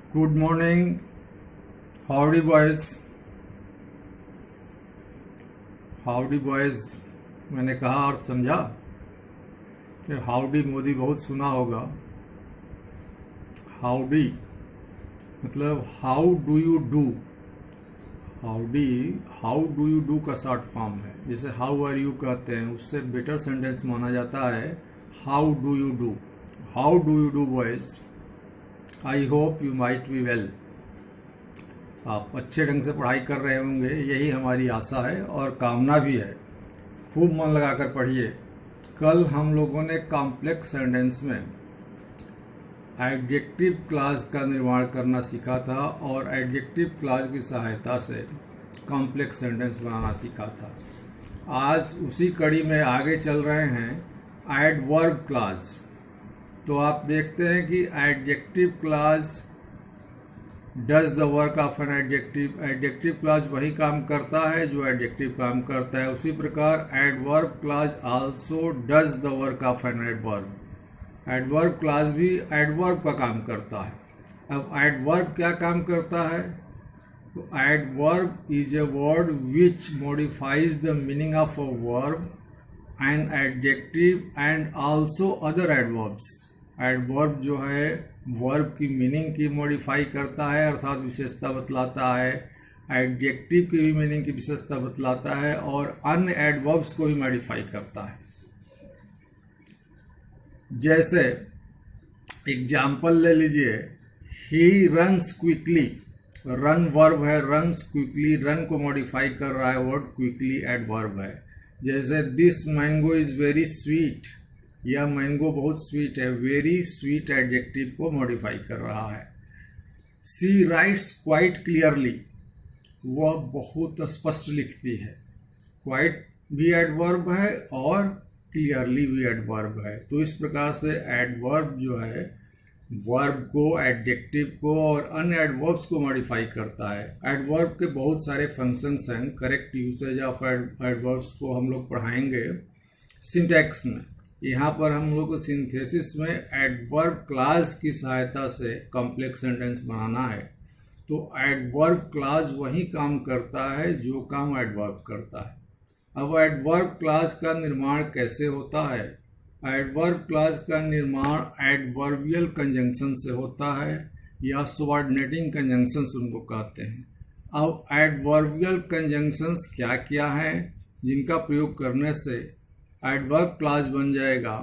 Good morning. Howdy boys. Howdy boys मैंने कहा अर्थ समझा कि हाउडी मोदी बहुत सुना होगा। हाउडी मतलब how do you do. Howdy how do you do का शॉर्ट फॉर्म है। जैसे हाउ आर यू कहते हैं, उससे बेटर सेंटेंस माना जाता है how do you do. How do you do boys. I hope you might be well. आप अच्छे ढंग से पढ़ाई कर रहे होंगे, यही हमारी आशा है और कामना भी है। खूब मन लगाकर पढ़िए। कल हम लोगों ने कॉम्प्लेक्स सेंटेंस में एडजेक्टिव क्लॉज का निर्माण करना सीखा था और एडजेक्टिव क्लॉज की सहायता से कॉम्प्लेक्स सेंटेंस बनाना सीखा था। आज उसी कड़ी में आगे चल रहे हैं एडवर्ब क्लॉज। तो आप देखते हैं कि adjective clause does the work of an adjective. Adjective clause वही काम करता है जो एडजेक्टिव काम करता है। उसी प्रकार adverb clause also does the work of an adverb. Adverb clause भी एडवर्ब का काम करता है। अब एडवर्ब क्या काम करता है? तो adverb is a word which modifies the meaning of a verb and adjective and also other adverbs. Adverb जो है वर्ब की मीनिंग की मॉडिफाई करता है, अर्थात विशेषता बतलाता है। एडजेक्टिव की भी मीनिंग की विशेषता बतलाता है और अन्य एडवर्ब्स को भी मॉडिफाई करता है। जैसे एग्जाम्पल ले लीजिए, he runs quickly. Run verb है, रन्स क्विकली रन को मॉडिफाई कर रहा है वर्ड, क्विकली एडवर्ब है। जैसे this mango is very sweet. यह मैंगो बहुत स्वीट है, वेरी स्वीट एडजेक्टिव को मॉडिफाई कर रहा है। सी राइट्स क्वाइट क्लियरली। वह बहुत स्पष्ट लिखती है। क्वाइट भी एडवर्ब है और क्लियरली भी एडवर्ब है। तो इस प्रकार से एडवर्ब जो है वर्ब को, एडजेक्टिव को और अन्य एडवर्ब्स को मॉडिफाई करता है। एडवर्ब के बहुत सारे फंक्शंस हैं। करेक्ट यूसेज ऑफ एडवर्ब्स को हम लोग पढ़ाएंगे सिंटैक्स में। यहाँ पर हम लोग सिंथेसिस में एडवर्ब क्लॉज की सहायता से कॉम्प्लेक्स सेंटेंस बनाना है। तो एडवर्ब क्लॉज वही काम करता है जो काम एडवर्ब करता है। अब एडवर्ब क्लॉज का निर्माण कैसे होता है? एडवर्ब क्लॉज का निर्माण एडवर्बियल कंजंक्शन से होता है या सबऑर्डिनेटिंग कंजंक्शंस उनको कहते हैं। अब एडवर्बियल कंजंक्शंस क्या क्या हैं जिनका प्रयोग करने से एडवर्ब क्लॉज बन जाएगा,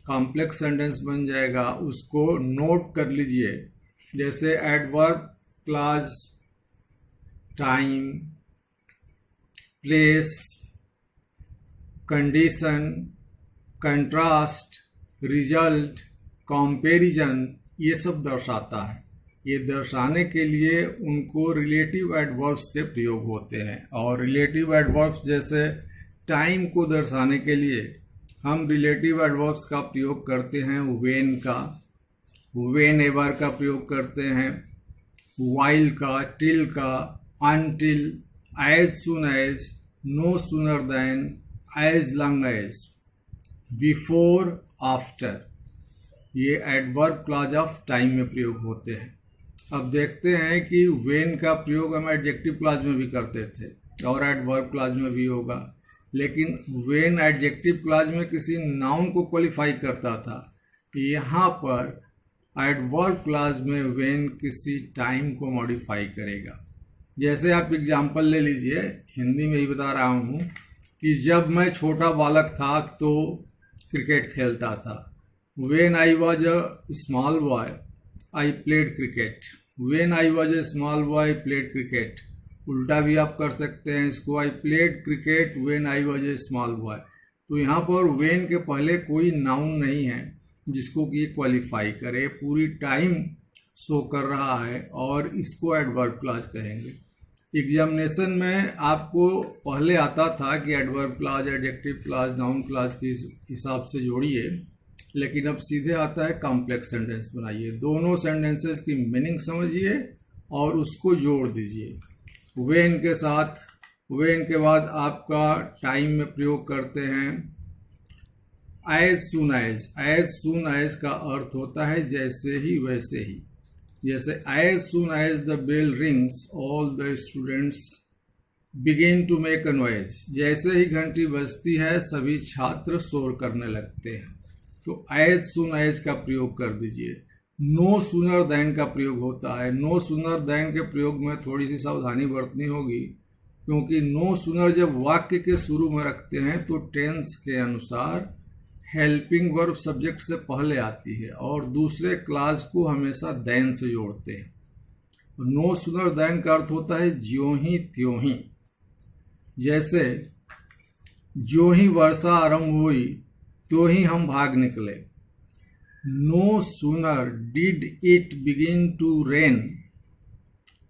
कॉम्प्लेक्स सेंटेंस बन जाएगा, उसको नोट कर लीजिए। जैसे adverb clause time, place, condition, contrast, result, comparison, ये सब दर्शाता है। ये दर्शाने के लिए उनको रिलेटिव एडवर्ब्स के प्रयोग होते हैं। और रिलेटिव एडवर्ब्स जैसे टाइम को दर्शाने के लिए हम रिलेटिव एडवर्ब्स का प्रयोग करते हैं व्हेन का, व्हेन एवर का प्रयोग करते हैं, व्हाइल का, टिल का, until, as soon as, no sooner then, as long as, before, after. ये एडवर्ब क्लॉज ऑफ टाइम में प्रयोग होते हैं। अब देखते हैं कि व्हेन का प्रयोग हम एडजेक्टिव क्लॉज में भी करते थे और एडवर्ब क्लॉज में भी होगा। लेकिन व्हेन एडजेक्टिव क्लॉज में किसी नाउन को क्वालिफाई करता था, यहाँ पर एडवर्ब क्लॉज में व्हेन किसी टाइम को मॉडिफाई करेगा। जैसे आप एग्जाम्पल ले लीजिए, हिंदी में ही बता रहा हूँ कि जब मैं छोटा बालक था तो क्रिकेट खेलता था। When I was a small boy I played cricket. When I was a small boy I played cricket. उल्टा भी आप कर सकते हैं इसको, I played cricket when I was a small boy. तो यहाँ पर व्हेन के पहले कोई नाउन नहीं है जिसको कि क्वालिफाई करे, पूरी टाइम शो कर रहा है और इसको एडवर्ब क्लॉज कहेंगे। एग्जामिनेशन में आपको पहले आता था कि adverb clause, adjective clause, noun clause के हिसाब से जोड़िए, लेकिन अब सीधे आता है कॉम्प्लेक्स सेंटेंस बनाइए। दोनों सेंटेंसेस की मीनिंग समझिए और उसको जोड़ दीजिए। व्हेन के साथ, व्हेन के बाद आपका टाइम में प्रयोग करते हैं as soon as. As soon as का अर्थ होता है जैसे ही वैसे ही। जैसे as soon as the bell rings all the students begin to make a noise, जैसे ही घंटी बजती है सभी छात्र शोर करने लगते हैं। तो एज सुन एज का प्रयोग कर दीजिए। नो सूनर देन का प्रयोग होता है। नो सूनर देन के प्रयोग में थोड़ी सी सावधानी बरतनी होगी, क्योंकि नो सूनर जब वाक्य के शुरू में रखते हैं तो टेंस के अनुसार हेल्पिंग वर्ब सब्जेक्ट से पहले आती है और दूसरे क्लास को हमेशा देन से जोड़ते हैं। नो सूनर देन का अर्थ होता है ज्यों ही त्यों ही। जैसे ज्यों ही वर्षा आरंभ हुई तो ही हम भाग निकले। No sooner did it begin to rain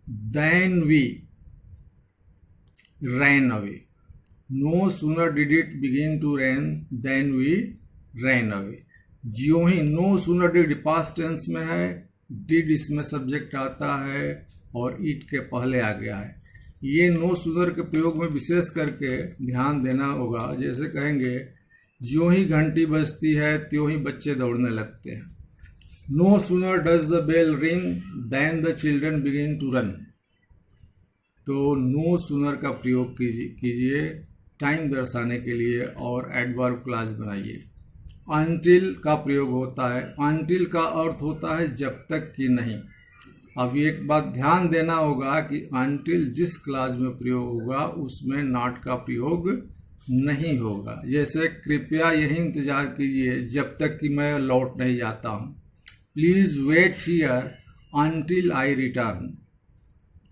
then we ran away. No sooner did it begin to rain then we ran away. ज्यों ही, no sooner did past tense में है, डिड इसमें सब्जेक्ट आता है और इट के पहले आ गया है। ये नो सूनर के प्रयोग में विशेष करके ध्यान देना होगा। जैसे कहेंगे ज्यों ही घंटी बजती है त्यों ही बच्चे दौड़ने लगते हैं। No sooner does the bell ring than the children begin to run. तो नो सूनर का प्रयोग कीजिए टाइम दर्शाने के लिए और एडवर्ब क्लास बनाइए। अनटिल का प्रयोग होता है। अनटिल का अर्थ होता है जब तक कि नहीं। अब एक बात ध्यान देना होगा कि अनटिल जिस क्लास में प्रयोग होगा उसमें नॉट का प्रयोग नहीं होगा। जैसे कृपया यही इंतजार कीजिए जब तक कि मैं लौट नहीं जाता हूँ। Please wait here until I return.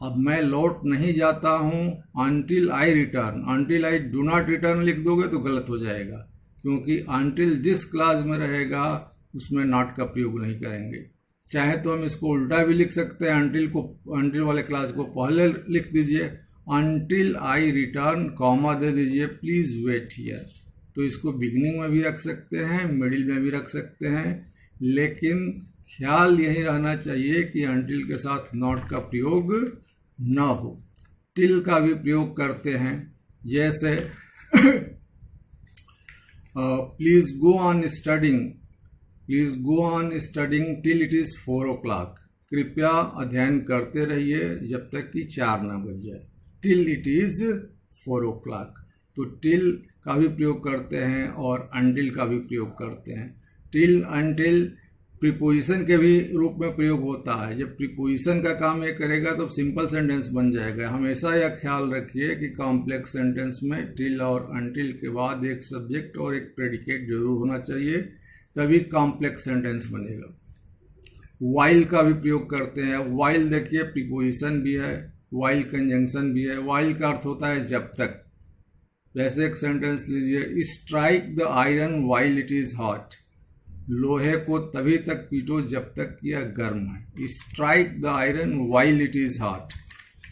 अब मैं लौट नहीं जाता हूँ until I return. Until I do not return लिख दोगे तो गलत हो जाएगा, क्योंकि अनटिल जिस क्लास में रहेगा उसमें नॉट का प्रयोग नहीं करेंगे। चाहे तो हम इसको उल्टा भी लिख सकते हैं, अनटिल वाले क्लास को पहले लिख दीजिए, अनटिल आई रिटर्न कॉमा दे दीजिए प्लीज वेट हियर। तो इसको बिगिनिंग में भी रख सकते हैं, मिडिल में भी रख सकते हैं, लेकिन ख्याल यही रहना चाहिए कि अनटिल के साथ नॉट का प्रयोग न हो। टिल का भी प्रयोग करते हैं। जैसे please go on studying, please go on studying till it is 4 o'clock। कृपया अध्ययन करते रहिए जब तक कि 4 ना बज जाए। Till it is 4 o'clock। तो टिल का भी प्रयोग करते हैं और अनटिल का भी प्रयोग करते हैं। टिल अनटिल प्रीपोजिशन के भी रूप में प्रयोग होता है। जब प्रीपोजिशन का काम ये करेगा तो सिंपल सेंटेंस बन जाएगा। हमेशा यह ख्याल रखिए कि कॉम्प्लेक्स सेंटेंस में टिल और अनटिल के बाद एक सब्जेक्ट और एक प्रेडिकेट जरूर होना चाहिए, तभी कॉम्प्लेक्स सेंटेंस बनेगा। वाइल का भी प्रयोग करते हैं। वाइल देखिए प्रीपोजिशन भी है, वाइल कंजंक्शन भी है। वाइल का अर्थ होता है जब तक। वैसे एक सेंटेंस लीजिए, strike the iron while it is hot. लोहे को तभी तक पीटो जब तक यह गर्म है। Strike the iron while it is hot.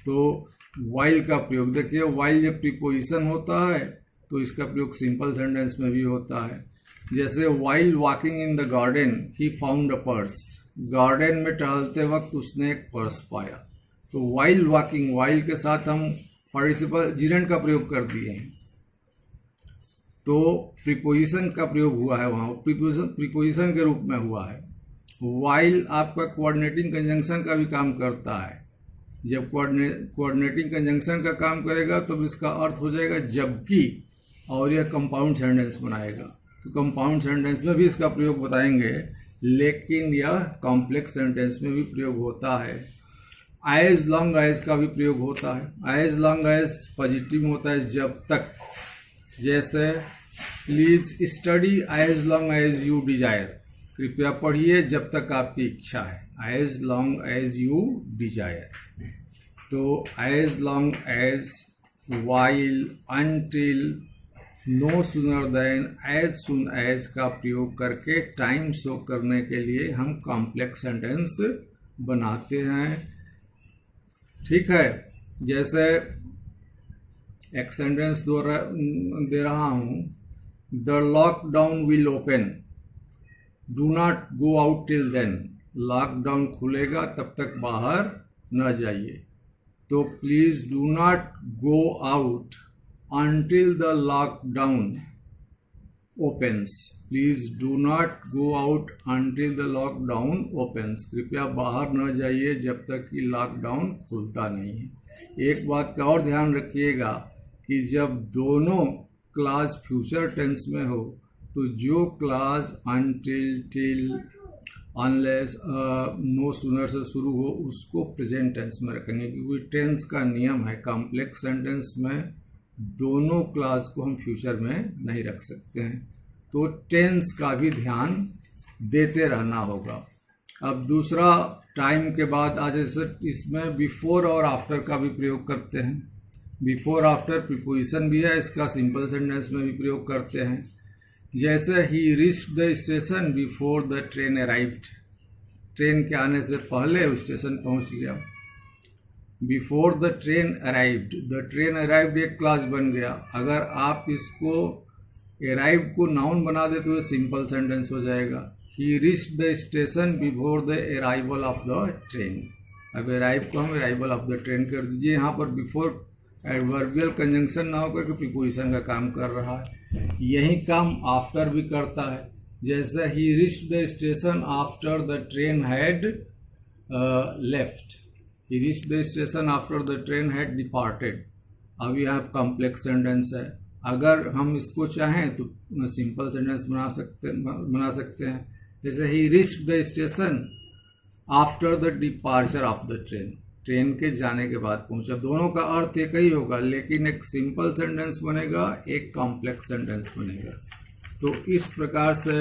तो वाइल का प्रयोग देखिए, वाइल जब प्रीपोजिशन होता है तो इसका प्रयोग सिंपल सेंटेंस में भी होता है। जैसे while walking in the garden he found a purse. Garden में टहलते वक्त उसने एक पर्स पाया। तो वाइल वॉकिंग, वाइल के साथ हम पार्टिसिपल जिरेंट का प्रयोग कर दिए हैं, तो प्रीपोजिशन का प्रयोग हुआ है, वहाँ प्रीपोजिशन के रूप में हुआ है। वाइल आपका कोऑर्डिनेटिंग कंजंक्शन का भी काम करता है। जब कोऑर्डिनेटिंग कंजंक्शन का काम करेगा तो इसका अर्थ हो जाएगा जबकि, और यह कंपाउंड सेंटेंस बनाएगा। तो कंपाउंड सेंटेंस में भी इसका प्रयोग बताएंगे, लेकिन यह कॉम्प्लेक्स सेंटेंस में भी प्रयोग होता है। एज लॉन्ग एज का भी प्रयोग होता है। एज लॉन्ग एज पॉजिटिव होता है जब तक। जैसे please study as long as you desire. कृपया पढ़िए जब तक आपकी इच्छा है। As long as you desire. तो as long as, while, until, no sooner then, as soon as का प्रयोग करके टाइम शो करने के लिए हम कॉम्प्लेक्स सेंटेंस बनाते हैं। ठीक है, जैसे एक सेंटेंस दे रहा हूं, the lockdown will open, do not go out till then. Lockdown खुलेगा तब तक बाहर न जाइए। तो please do not go out until the lockdown opens. Please do not go out until the lockdown opens. कृपया बाहर न जाइए जब तक कि लॉकडाउन खुलता नहीं है। एक बात का और ध्यान रखिएगा कि जब दोनों क्लास फ्यूचर टेंस में हो तो जो class until, till, unless, no sooner से शुरू हो उसको प्रेजेंट टेंस में रखेंगे, क्योंकि टेंस का नियम है कॉम्प्लेक्स सेंटेंस में दोनों क्लास को हम फ्यूचर में नहीं रख सकते हैं। तो टेंस का भी ध्यान देते रहना होगा। अब दूसरा टाइम के बाद आज इसमें बिफोर और आफ्टर का भी प्रयोग करते हैं। बिफोर आफ्टर प्रीपोजिशन भी है, इसका सिंपल सेंटेंस में भी प्रयोग करते हैं। जैसे ही reached the station before the train arrived, train के आने से पहले वो स्टेशन पहुंच गया। Before the train arrived, the train arrived एक क्लास बन गया। अगर आप इसको अराइव्ड को नाउन बना दे तो ये सिंपल सेंटेंस हो जाएगा। ही reached the station before the arrival of the train. अब अराइव को हम अराइवल ऑफ द ट्रेन कर दीजिए। यहाँ पर बिफोर एडवर्बियल कंजंक्शन ना होकर के प्रीपोजिशन का काम कर रहा है। यही काम आफ्टर भी करता है। जैसे ही reached the station after the train had left, he reached the station after the train had departed. अब यह कॉम्प्लेक्स सेंटेंस है। अगर हम इसको चाहें तो सिंपल सेंटेंस बना सकते हैं। जैसे ही reached the station after the departure of the train, train के जाने के बाद पहुंचा। दोनों का अर्थ एक ही होगा, लेकिन एक सिंपल सेंटेंस बनेगा, एक कॉम्प्लेक्स सेंटेंस बनेगा। तो इस प्रकार से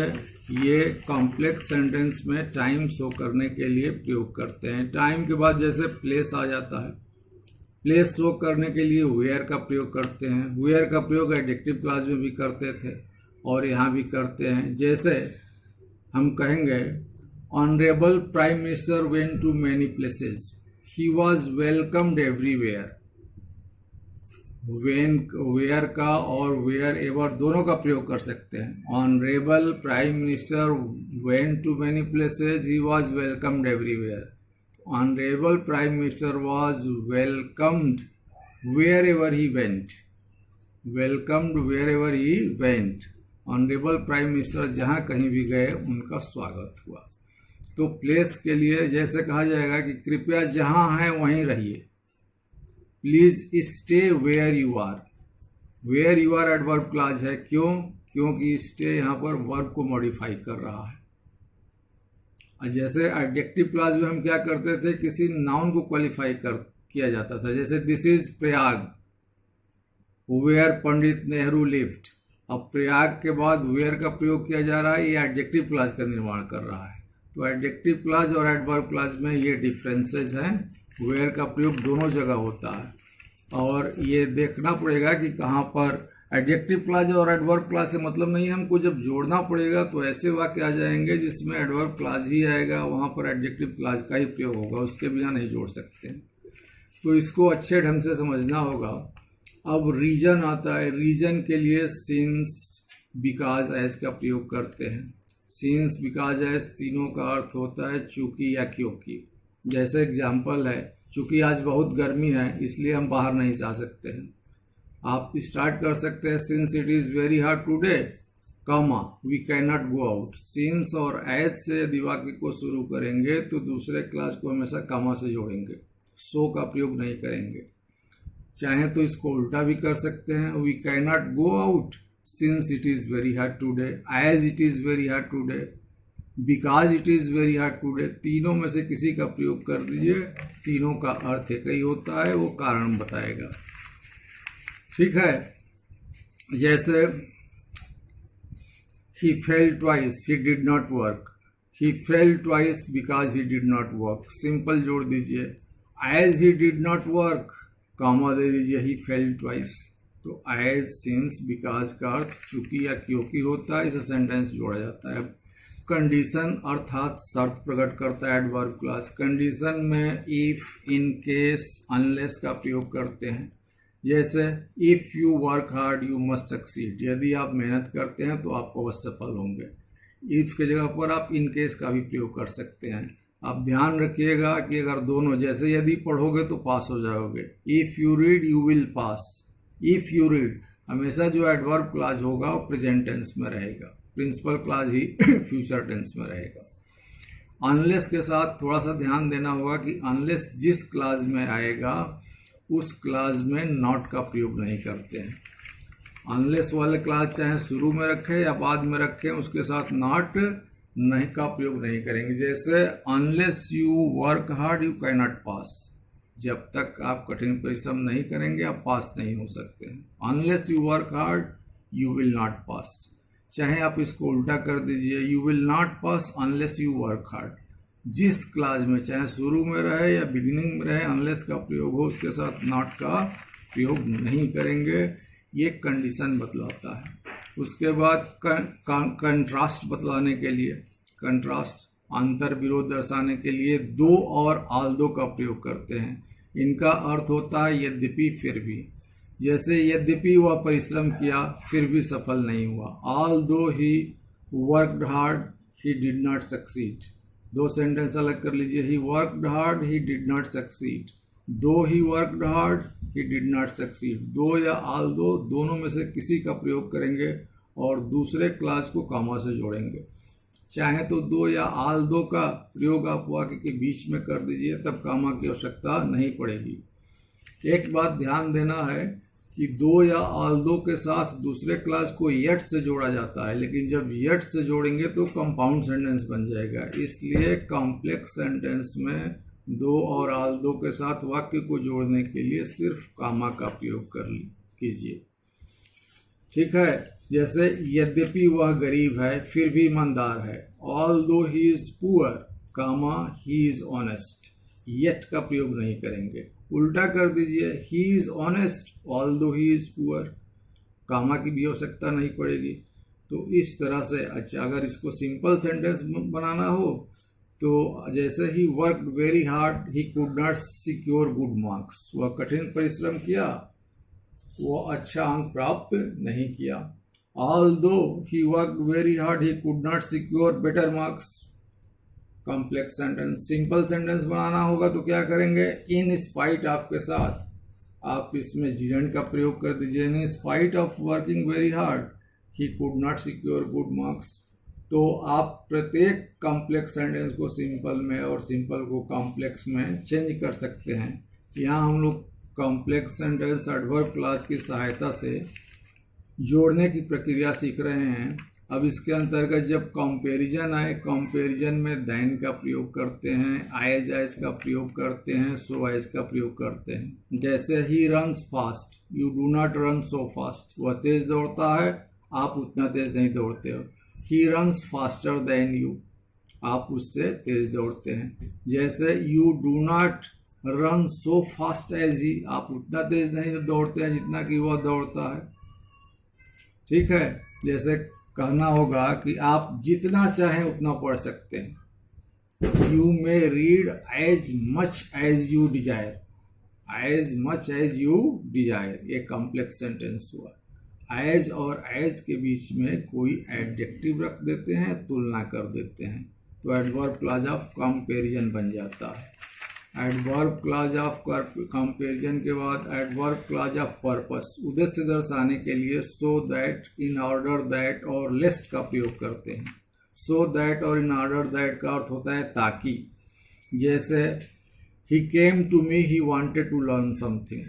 ये कॉम्प्लेक्स सेंटेंस में टाइम शो करने के लिए प्रयोग करते हैं। टाइम के बाद जैसे प्लेस आ जाता है, प्लेस शो करने के लिए वेयर का प्रयोग करते हैं। वेयर का प्रयोग एडजेक्टिव क्लास में भी करते थे और यहाँ भी करते हैं। जैसे हम कहेंगे honourable prime minister went to many places, he was welcomed everywhere. Where का और वेयर एवर दोनों का प्रयोग कर सकते हैं। Honourable prime minister went to many places, he was welcomed everywhere. Honourable prime minister was welcomed wherever he went, welcomed wherever he went. Honourable prime minister जहाँ कहीं भी गए उनका स्वागत हुआ। तो प्लेस के लिए जैसे कहा जाएगा कि कृपया जहाँ हैं वहीं रहिए। Please stay where you are. Where you are adverb clause है। क्यों? क्योंकि स्टे यहाँ पर वर्ब को मॉडिफाई कर रहा है। और जैसे एडजेक्टिव क्लॉज में हम क्या करते थे, किसी नाउन को क्वालिफाई किया जाता था। जैसे this is Prayag where Pandit Nehru lived. अब प्रयाग के बाद वेयर का प्रयोग किया जा रहा है, ये एडजेक्टिव क्लॉज का निर्माण कर रहा है। तो एडजेक्टिव क्लॉज और एडवर्ब क्लॉज में ये डिफरेंसेस हैं। वेयर का प्रयोग दोनों जगह होता है और ये देखना पड़ेगा कि कहाँ पर एडजेक्टिव क्लॉज और एडवर्ब क्लॉज से मतलब नहीं है। हमको जब जोड़ना पड़ेगा तो ऐसे वाक्य आ जाएंगे जिसमें एडवर्ब क्लॉज ही आएगा, वहाँ पर एडजेक्टिव क्लॉज का ही प्रयोग होगा, उसके बिना नहीं जोड़ सकते। तो इसको अच्छे ढंग से समझना होगा। अब रीजन आता है। रीजन के लिए सिंस, बिकॉज, एज का प्रयोग करते हैं। सिंस, बिकॉज, एज तीनों का अर्थ होता है चूंकि या क्योंकि। जैसे एग्जाम्पल है, चूंकि आज बहुत गर्मी है इसलिए हम बाहर नहीं जा सकते हैं। आप स्टार्ट कर सकते हैं since it is very hot today, comma we can not go out. Since और एज से यदि वाक्य को शुरू करेंगे तो दूसरे क्लास को हमेशा कॉमा से जोड़ेंगे, सो का प्रयोग नहीं करेंगे। चाहे तो इसको उल्टा भी कर सकते हैं, we can not go out since it is very hot today, as it is very hot today, because it is very hot today. तीनों में से किसी का प्रयोग कर दीजिए, तीनों का अर्थ एक ही होता है, वो कारण बताएगा। ठीक है। जैसे he fell twice, he did not work, he fell twice because he did not work, simple जोड़ दीजिए। as he did not work, comma दे दीजिए, he fell twice। तो as, since, because का अर्थ चूंकि या क्योंकि होता है, इसे सेंटेंस जोड़ा जाता है। कंडीशन अर्थात शर्त प्रकट करता है एडवर्ब क्लॉज। कंडीशन में इफ, इन केस, अनलेस का प्रयोग करते हैं। जैसे if you work hard you must succeed, यदि आप मेहनत करते हैं तो आप अवश्य सफल होंगे। इफ़ की जगह पर आप इन केस का भी प्रयोग कर सकते हैं। आप ध्यान रखिएगा कि अगर दोनों, जैसे यदि पढ़ोगे तो पास हो जाओगे, if you read you will pass, if you read हमेशा जो एडवर्ब क्लॉज होगा वो प्रेजेंट टेंस में रहेगा, प्रिंसिपल क्लॉज ही फ्यूचर टेंस में रहेगा। अनलेस के साथ थोड़ा सा ध्यान देना होगा कि अनलेस जिस क्लॉज में आएगा उस क्लॉज में नॉट का प्रयोग नहीं करते हैं। अनलेस वाले क्लॉज चाहे शुरू में रखें या बाद में रखें, उसके साथ नॉट नहीं का प्रयोग नहीं करेंगे। जैसे unless you work hard you can not pass, जब तक आप कठिन परिश्रम नहीं करेंगे आप पास नहीं हो सकते हैं। Unless you work hard you will not pass, चाहे आप इसको उल्टा कर दीजिए, you will not pass unless you work hard. जिस क्लास में चाहे शुरू में रहे या बिगिनिंग में रहे अनलेस का प्रयोग हो, उसके साथ नॉट का प्रयोग नहीं करेंगे, ये कंडीशन बतलाता है। उसके बाद कंट्रास्ट बतलाने के लिए, कंट्रास्ट अंतर विरोध दर्शाने के लिए दो और आल्दो का प्रयोग करते हैं। इनका अर्थ होता है यद्यपि फिर भी। जैसे यद्यपि वह परिश्रम किया फिर भी सफल नहीं हुआ, although he worked hard he did not succeed. दो सेंटेंस अलग कर लीजिए, he worked hard he did not succeed, though he worked hard he did not succeed. Though या ऑल्दो दोनों में से किसी का प्रयोग करेंगे और दूसरे क्लास को कॉमा से जोड़ेंगे। चाहे तो दो या ऑल्दो का प्रयोग आप वाक्य के बीच में कर दीजिए, तब कॉमा की आवश्यकता नहीं पड़ेगी। एक बात ध्यान देना है कि दो या ऑल्दो के साथ दूसरे क्लास को येट से जोड़ा जाता है, लेकिन जब येट से जोड़ेंगे तो कंपाउंड सेंटेंस बन जाएगा। इसलिए कॉम्प्लेक्स सेंटेंस में दो और ऑल्दो के साथ वाक्य को जोड़ने के लिए सिर्फ कॉमा का प्रयोग कीजिए। ठीक है। जैसे यद्यपि वह गरीब है फिर भी ईमानदार है, although he is poor comma he is honest, yet का प्रयोग नहीं करेंगे। उल्टा कर दीजिए, he is honest although he is poor, comma की भी आवश्यकता नहीं पड़ेगी। तो इस तरह से अच्छा, अगर इसको सिंपल सेंटेंस बनाना हो तो जैसे ही worked very hard he could not secure good marks, वह कठिन परिश्रम किया, वो अच्छा अंक प्राप्त नहीं किया। Although he worked very hard he could not secure better marks, complex sentence. Simple sentence बनाना होगा तो क्या करेंगे, इन स्पाइट ऑफ के साथ आप इसमें जीरेंड का प्रयोग कर दीजिए। In spite of working very hard he could not secure good marks. तो आप प्रत्येक कॉम्प्लेक्स सेंटेंस को सिंपल में और सिंपल को कॉम्प्लेक्स में चेंज कर सकते हैं। यहाँ हम लोग कॉम्प्लेक्स सेंटेंस एडवर्ब क्लॉज की सहायता से जोड़ने की प्रक्रिया सीख रहे हैं। अब इसके अंतर्गत जब कंपैरिजन आए, कंपैरिजन में दैन का प्रयोग करते हैं, एज एज का प्रयोग करते हैं, सो एज का प्रयोग करते हैं। जैसे he runs fast you do not run so fast, वह तेज दौड़ता है आप उतना तेज नहीं दौड़ते हो। He runs faster than you, आप उससे तेज दौड़ते हैं। जैसे you do not run so fast as he, आप उतना तेज नहीं दौड़ते हैं जितना कि वह दौड़ता है। ठीक है। जैसे कहना होगा कि आप जितना चाहें उतना पढ़ सकते हैं। You may read as much as you desire, as much as you desire, ये कॉम्प्लेक्स सेंटेंस हुआ। एज और एज के बीच में कोई एडजेक्टिव रख देते हैं, तुलना कर देते हैं, तो एडवर्ब क्लॉज ऑफ कंपैरिजन बन जाता है। एडवर्ब क्लॉज ऑफ कंपैरिजन के बाद एडवर्ब क्लॉज ऑफ पर्पस, उद्देश्य दर्शाने के लिए so that, in order that और लेस्ट का प्रयोग करते हैं। सो दैट और इन ऑर्डर दैट का अर्थ होता है ताकि। जैसे he came to me he wanted to learn something,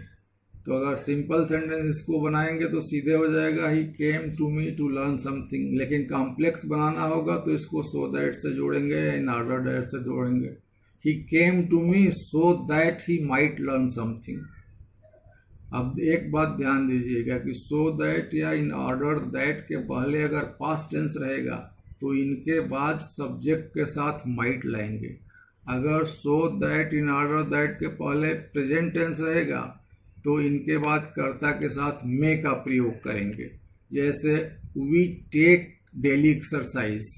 तो अगर सिंपल सेंटेंस इसको बनाएंगे तो सीधे हो जाएगा he came to me to learn something, लेकिन कॉम्प्लेक्स बनाना होगा तो इसको सो दैट से जोड़ेंगे या इन ऑर्डर दैट से जोड़ेंगे। He came to me so that he might learn something। अब एक बात ध्यान दीजिएगा कि so that या in order that के पहले अगर past tense रहेगा तो इनके बाद सब्जेक्ट के साथ might लाएंगे। अगर so that in order that के पहले present tense रहेगा तो इनके बाद कर्ता के साथ may का प्रयोग करेंगे। जैसे we take daily exercise,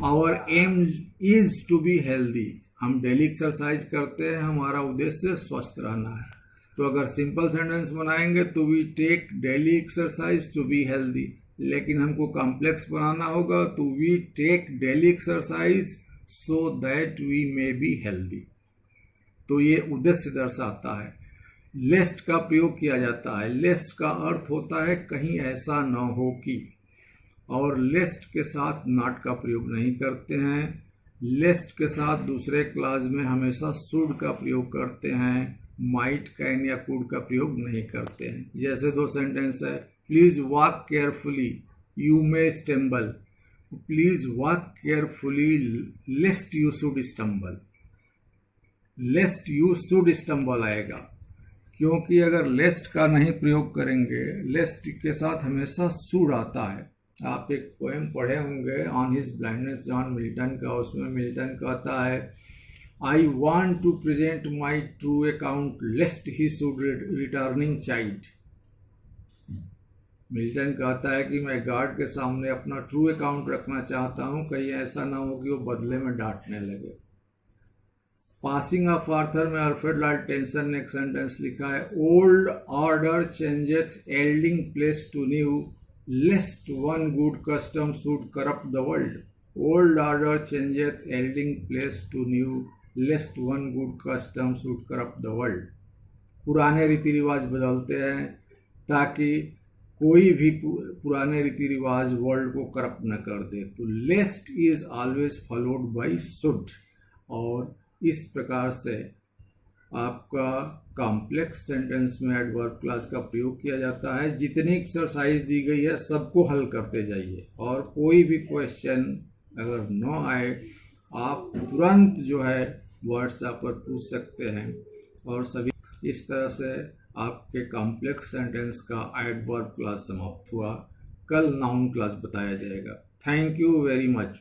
our aim is to be healthy, हम डेली एक्सरसाइज करते हैं, हमारा उद्देश्य स्वस्थ रहना है। तो अगर सिंपल सेंटेंस बनाएंगे तो we take daily exercise to be healthy, लेकिन हमको कॉम्प्लेक्स बनाना होगा तो we take daily exercise so that we may be healthy. तो ये उद्देश्य दर्शाता है। लेस्ट का प्रयोग किया जाता है। लेस्ट का अर्थ होता है कहीं ऐसा न हो कि, और लेस्ट के साथ नॉट का प्रयोग नहीं करते हैं। लेस्ट के साथ दूसरे क्लास में हमेशा शुड का प्रयोग करते हैं, माइट, कैन या कुड का प्रयोग नहीं करते हैं। जैसे दो सेंटेंस है, please walk carefully, you may stumble. Please walk carefully लेस्ट you should stumble, लेस्ट you should stumble आएगा, क्योंकि अगर लेस्ट का नहीं प्रयोग करेंगे, लेस्ट के साथ हमेशा शुड आता है। आप एक पोएम पढ़े होंगे on his blindness, John Milton का। उसमें मिल्टन कहता है, I want to present my true account lest he should returning child. Milton कहता है कि मैं गॉड के सामने अपना ट्रू अकाउंट रखना चाहता हूं, कहीं ऐसा ना हो कि वो बदले में डांटने लगे। पासिंग ऑफ आर्थर में अल्फ्रेड लॉर्ड टेंसन ने एक सेंटेंस लिखा है, old order changeth yielding place to new, lest one good custom should corrupt the world. Old order changeth yielding place to new, lest one good custom should corrupt the world. पुराने रीति रिवाज बदलते हैं ताकि कोई भी पुराने रीति रिवाज वर्ल्ड को करप्ट न कर दे। तो lest is always followed by should, और इस प्रकार से आपका कॉम्प्लेक्स सेंटेंस में एडवर्ब क्लास का प्रयोग किया जाता है। जितनी एक्सरसाइज दी गई है सबको हल करते जाइए, और कोई भी क्वेश्चन अगर न आए आप तुरंत जो है व्हाट्सएप पर पूछ सकते हैं। और सभी इस तरह से आपके कॉम्प्लेक्स सेंटेंस का एडवर्ब क्लास समाप्त हुआ। कल नाउन क्लास बताया जाएगा। Thank you very much.